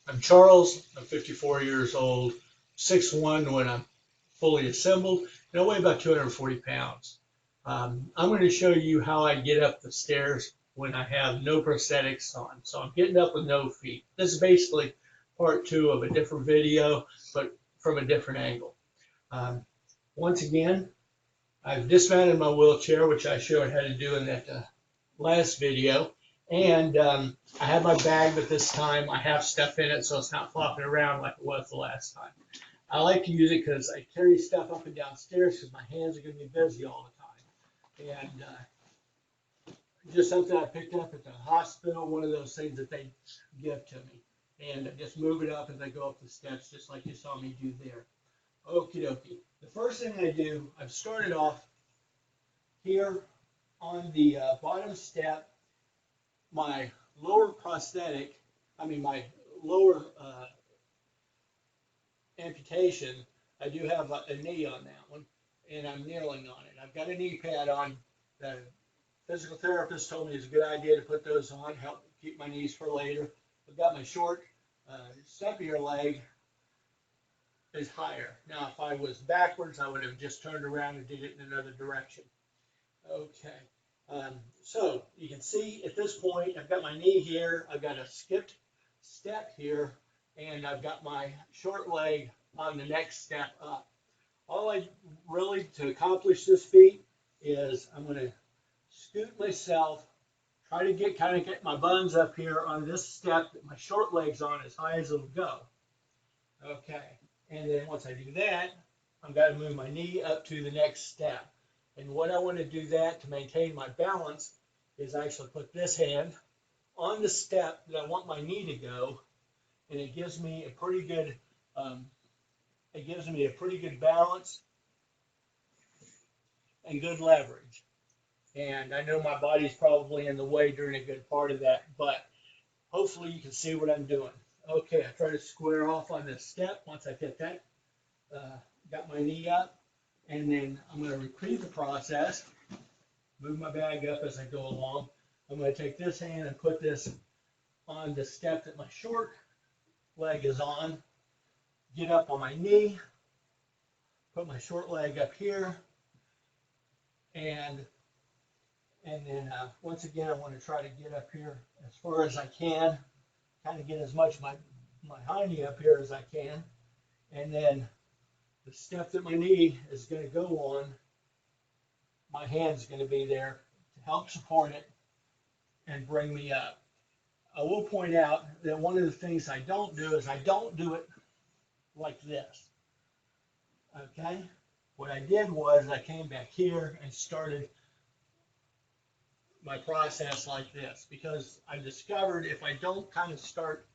I'm Charles, I'm 54 years old, 6'1" when I'm fully assembled, and I weigh about 240 pounds. I'm going to show you how I get up the stairs when I have no prosthetics on. So I'm getting up with no feet. This is basically part two of a different video, but from a different angle. Once again, I've dismounted my wheelchair, which I showed how to do in that last video. And I have my bag, but this time I have stuff in it, so it's not flopping around like it was the last time. I like to use it because I carry stuff up and down stairs because my hands are going to be busy all the time. And just something I picked up at the hospital, one of those things that they give to me. And I just move it up as I go up the steps, just like you saw me do there. Okie dokie. The first thing I do, I've started off here on the bottom step. My lower prosthetic, my lower amputation, I do have a knee on that one, and I'm kneeling on it. I've got a knee pad on. The physical therapist told me it's a good idea to put those on, help keep my knees for later. I've got my short, steppier leg is higher. Now, if I was backwards, I would have just turned around and did it in another direction. Okay. So you can see at this point, I've got my knee here, I've got a skipped step here, and I've got my short leg on the next step up. All I really, to accomplish this feat, is I'm going to scoot myself, try to get my buns up here on this step that my short leg's on as high as it'll go. Okay, and then once I do that, I've got to move my knee up to the next step. And what I want to do that to maintain my balance is actually put this hand on the step that I want my knee to go, and it gives me a pretty good balance and good leverage. And I know my body's probably in the way during a good part of that, but hopefully you can see what I'm doing. Okay, I try to square off on this step. Once I get that, got my knee up, and then I'm going to repeat the process, move my bag up as I go along. I'm going to take this hand and put this on the step that my short leg is on, get up on my knee, put my short leg up here, and then once again, I want to try to get up here as far as I can, kind of get as much of my hind knee up here as I can, and then the step that my knee is going to go on, my hand's going to be there to help support it and bring me up. I will point out that one of the things I don't do is I don't do it like this. Okay? What I did was I came back here and started my process like this, because I discovered if I don't kind of start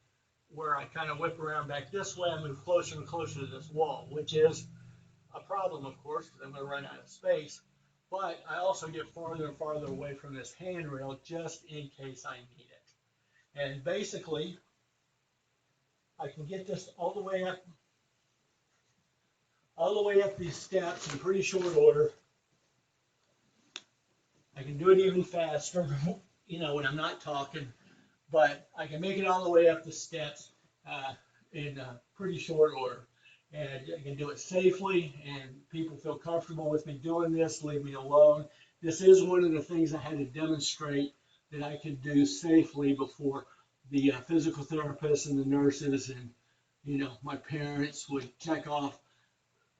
where I kind of whip around back this way, I move closer and closer to this wall, which is a problem, of course, because I'm going to run out of space. But I also get farther and farther away from this handrail just in case I need it. And basically, I can get this all the way up these steps in pretty short order. I can do it even faster, when I'm not talking, but I can make it all the way up the steps in pretty short order. And I can do it safely, and people feel comfortable with me doing this, leave me alone. This is one of the things I had to demonstrate that I could do safely before the physical therapists and the nurses and, my parents would check off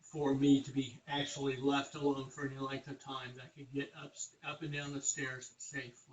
for me to be actually left alone for any length of time, that I could get up and down the stairs safely.